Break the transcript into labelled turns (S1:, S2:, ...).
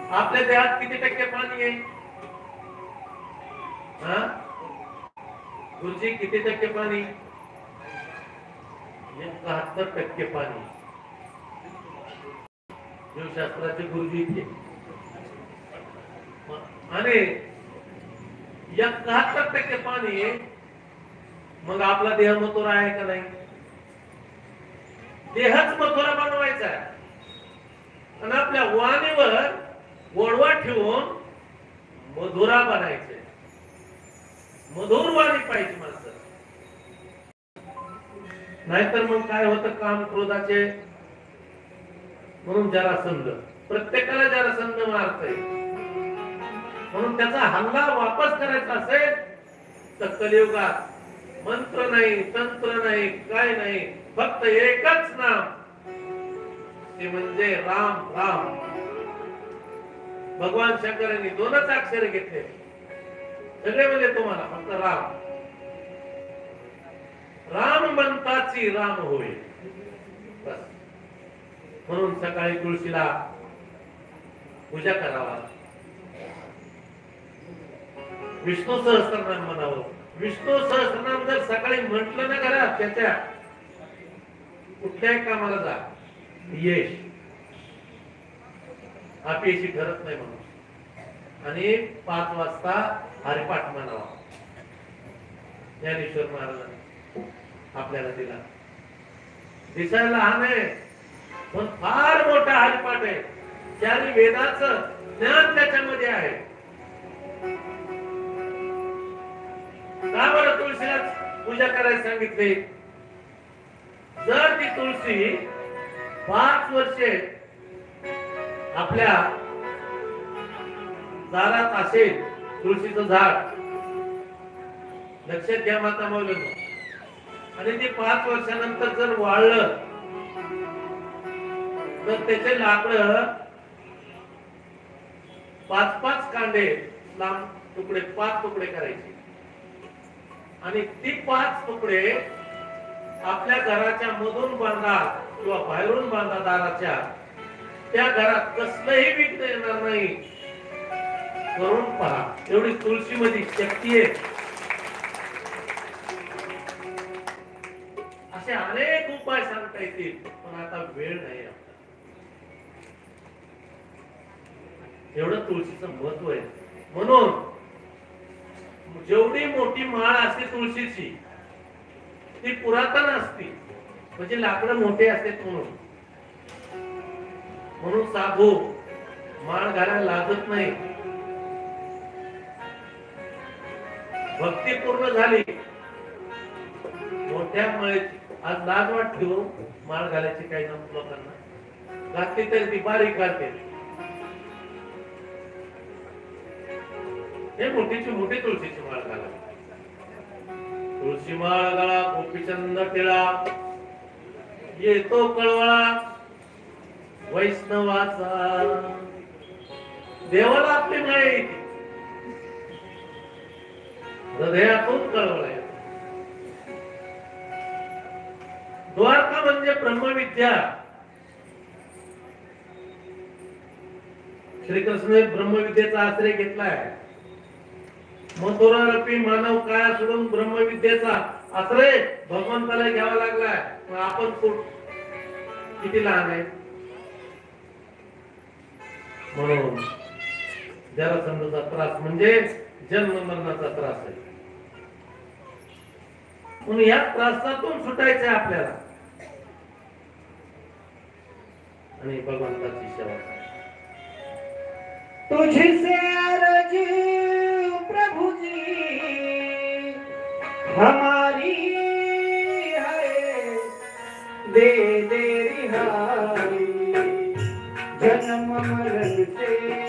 S1: आपल्या देहात किती टक्के पाणी आहे? गुरुजी किती टक्के पाणी? 71% पाणी. जीवशास्त्राचे गुरुजी इतके. आणि 71% पाणी आहे. मग आपला देह मथुरा आहे का नाही? देहच मथुरा बनवायचा आहे. आणि आपल्या वाणीवर गोडवा ठेवून मधुरा बनायचे. मधुर वाणी पाहिजे माणसं. नाहीतर मग काय होतं, काम क्रोधाचे. म्हणून जरासंध प्रत्येकाला जरासंध मारतय. म्हणून त्याचा हल्ला वापस करायचा असेल तर कलियुगात मंत्र नाही, तंत्र नाही, काय नाही, फक्त एकच नाम, ते म्हणजे राम. राम. भगवान शंकरांनी 2च अक्षर घेतले. सगळे म्हणजे तुम्हाला फक्त राम. राम म्हणताची राम होय. बस. म्हणून सकाळी तुळशीला पूजा करावा. विष्णू सहस्त्रनाम म्हणावं. विष्णू सहस्त्रनाम जर सकाळी म्हटलं ना घरात, त्याच्या कुठल्याही कामाला जा, यश अपयशी ठरत नाही म्हणून. आणि 5 वाजता हरिपाठ म्हणावा. ज्ञानेश्वर महाराजांनी आपल्याला दिला. दिसायला लहान आहे पण फार मोठा हरिपाठ आहे. ज्याने वेदाचं ज्ञान त्याच्यामध्ये आहे. का बरं तुळशीला पूजा करायला सांगितले? जर ती तुळशी 5 वर्षे आपल्या दारात असेल, तुळशीचं झाड, लक्षात घ्या माता मौलींनो, आणि ते 5 वर्षानंतर जर वाळलं तर त्याचे लाकड 5-5 कांडे लांब तुकडे, 5 तुकडे करायचे. आणि ती 5 तुकडे आपल्या घराच्या मधून बांधा किंवा बाहेरून बांधा दाराच्या. त्या घरात कसलंही विघ्न येणार नाही. करून पहा. एवढी तुळशी मध्ये शक्ती आहे. असे अनेक उपाय सांगता येतील पण आता वेळ नाही आपला. एवढं तुळशीचं महत्व आहे. म्हणून जेवढी मोठी माळ असते तुळशीची ती पुरातन असते, म्हणजे लाकडं मोठे असते. म्हणून साधू माळ घालायला लागत नाही. भक्ती पूर्ण झाली मोठ्या माळेची. आज लाज वाटते माळ घालायची काही लोकांना. घातली तरी ती बारीक घालते. हे मोठीची मोठी तुळशीची माळ घाला. तुळशी माळ गळा गोपीचंद टिळा, येतो कळवळा वैष्णवाचा. देवाला आपली माळ येते, हृदयातून कळवळा येतो. द्वारका म्हणजे ब्रह्मविद्या. श्रीकृष्ण ब्रह्मविद्येचा आश्रय घेतलाय. मथुरा रूपी मानव काय सोडून ब्रह्मविद्येचा आश्रय भगवंताला घ्यावा लागलाय. पण आपण किती लहान आहे. म्हणून जरासंधाचा त्रास म्हणजे जन्म मरणाचा त्रास आहे. म्हणून या त्रासातून सुटायचं आपल्याला आणि भगवंताची सेवा.
S2: तुझसे अर्जी प्रभु जी हमारी है, दे दे रिहाई जन्म मरण से